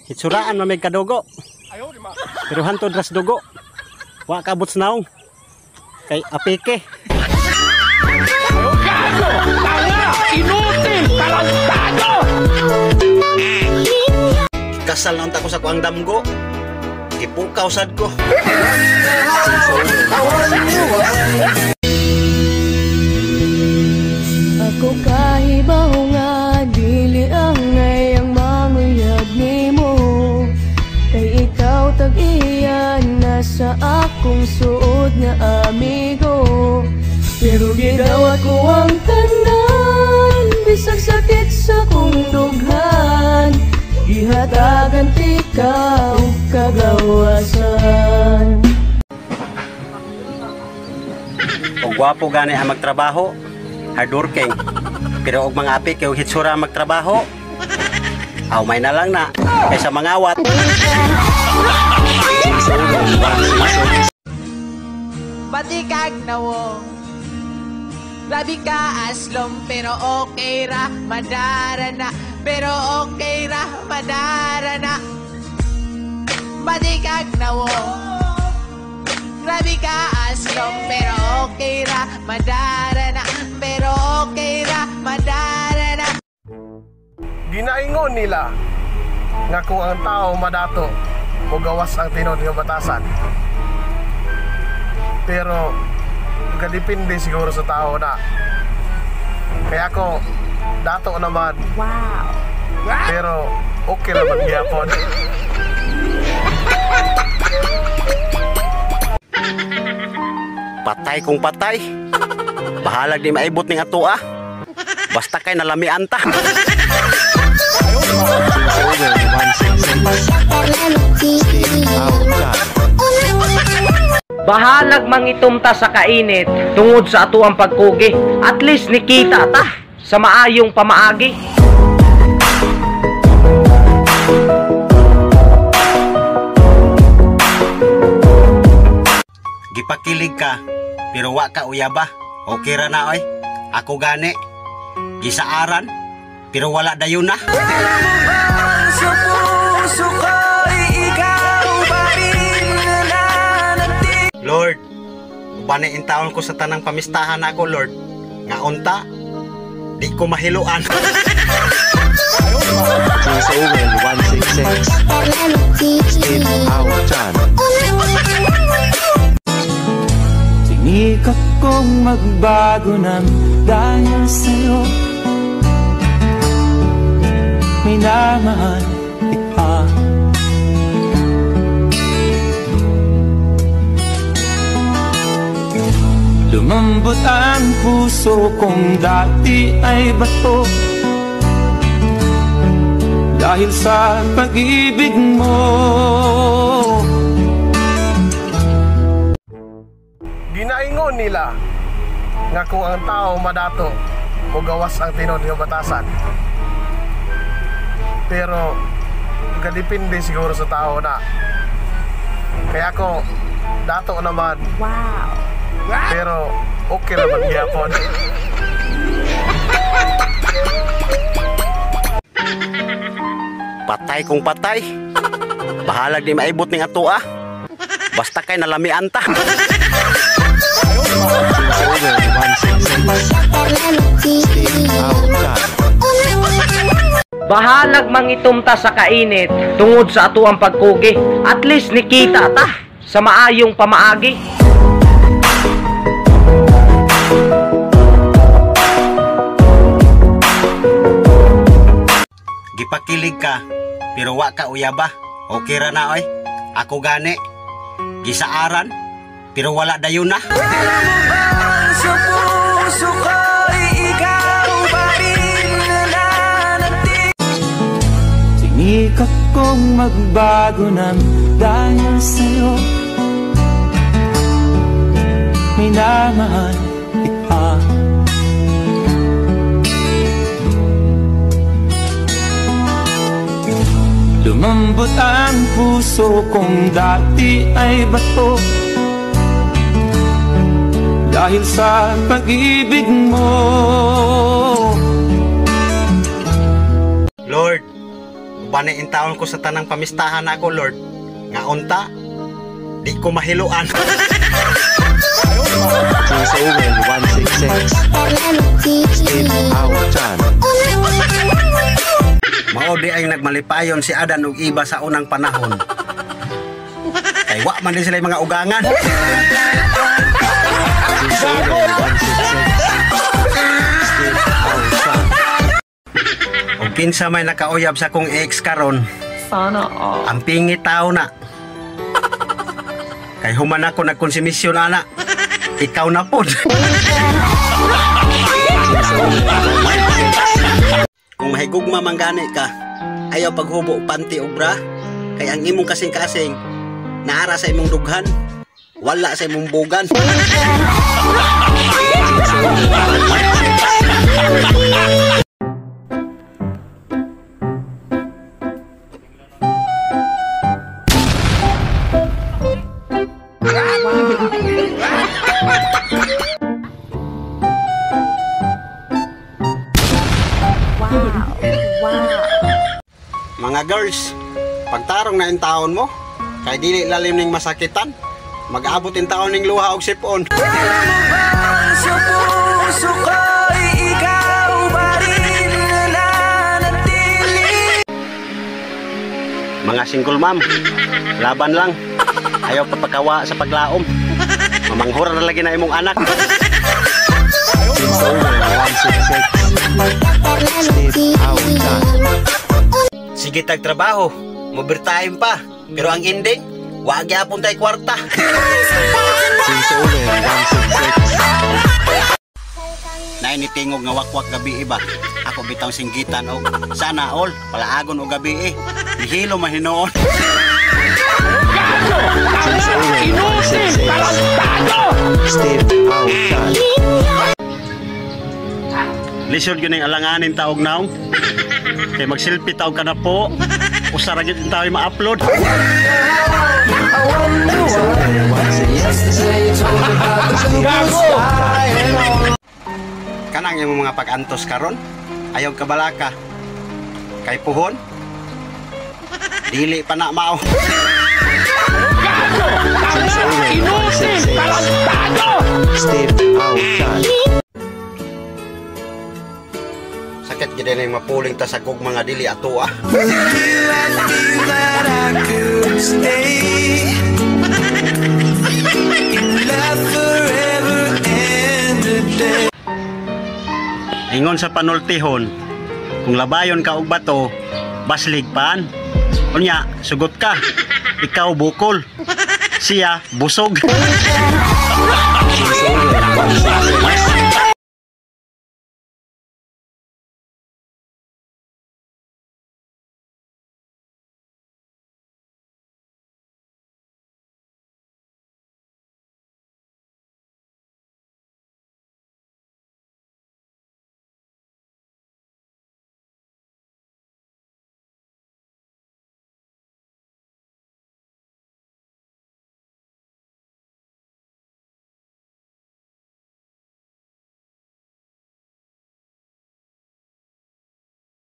Hitsuraan mamig kadugo. Pero hantod ras dugo. Wa kabot naong. Kay apike. Gago! Tanga! Inutil! Tarantado! Kasal na unta ko sa kuang damgo. Ipukaw sad ko. Ako kahibaw nga dili ang ngayang manguyab nimo. Kay ikaw tag-iyan na sa akong suod nga amigo. Pero gidawat ko ang tanan, bisag sakit sa kong dughan. Ihatagan ti ka og kagawasan. Og gwapo gani ang magtrabaho, hardworking. Pero og mga api kay hitsura ang magtrabaho. Aw may na lang na kaysa mangawat. Batikag nawong grabe ka aslom, pero okay ra, madara na. Pero okay ra, madara na. Batikag nawong grabe ka aslom, pero okay ra, madara na. Pero okay ra, madara na. Ginaingon nila nga kung ang tao madato o gawas ang tinod nga batasan. Pero kadipindi siguro sa tao na. Kaya ako dato naman. Wow. Pero okay naman gyapon. Patay kung patay. Bahalag di maibot ning atua. Basta kay nalamian ta. Bahalag mangitumta sa kainit tungod sa ato ang pagkugi. At least nikita ta sa maayong pamaagi. Gipakilig ka pero wa ka uyaba. Okay ra na oy. Ako gani gisaaran pero wala dayon na. Sa puso ko, ikaw pa rin nananatili. Lord, ubaniin taon ko sa tanang pamistahan ako, Lord. Nga unta, di ko mahiluan. Sinikap kong magbago ng dahil sa'yo. May naman iba. Lumambot ang puso kong dati ay bato dahil sa pag-ibig mo. Ginaingon nila nga kung ang tao madato o gawas ang tinod nga batasan. Pero kadipindi siguro sa tao na. Kaya ako dato naman. Wow. Pero okay naman gyapon. Patay kung patay. Bahalag di maibot ning atua. Basta kay nalamian ta. Bahalag mangitumta sa kainit tungod sa ato ang pagkugi. At least nikita ta sa maayong pamaagi. Gipakilig ka pero wa ka uyaba. Okay ra na oy. Ako gani gisaaran pero wala dayon na. Sa puso ko, ikaw pa rin nananatili. Sinikap kong magbago ng dahil sa'yo. May naman iba. Lumambot ang puso kong dati ay bato dahil sa pag-ibig mo. Lord, Ug bani in taon ko sa tanang pamistahan ako, Lord. Nga unta, di ko mahiluan. Prince Owen 166 Steve Autan. Mao di ay nagmalipayon si Adan ug Iba sa unang panahon. Kay wa man din sila yung mga ugangan. Prince Owen 166 Steve Autan. Ug kinsa may nakauyab sa kong ex karon. Sana all. Ang pingit tao na. Kay human ako nagkonsumisyon ana. Ikaw na pod. Kung mahigugma manggani ka, ayaw paghubo og panty og bra, kay ang imong kasing-kasing naara sa imong dughan, wala sa imong bugan. Mga girls, pagtarong na yung taon mo, kay dili lalim ning masakitan, mag-abot yung taon ning luha og sipon. Mga single mom, laban lang. Ayaw papakawa sa paglaom. Mamanghura na lagi na imong anak. Prince Owen 166 Steve Autan. Sige tagtrabaho, overtime pa. Pero ang ending, wa gyapon tay kwarta. Prince Owen 166 Nay ni tingog nga wakwak gabi iba. Ako bitaw singgitan og sana all palaagon og gabi Hihilo mahinoon. Prince Owen 166 Steve Autan. Lisod gyud ning alanganin taog naong. Kay mag-selfie taog ka na po. Usara gyud tawo ma-upload. Prince Owen 166 Steve Autan. Kanang yung mga pag-antos karon, ayaw kabalaka. Kay puhon, dili pa na mao. Prince Owen 166 Steve Autan. Sakit gid na yung mapuling ta sa kog mga dili ato ah. Ingon sa panultihon, kung labayon ka og bato, baslig pan. Unya, sugot ka. Ikaw bukol. Siya busog. Prince Owen 166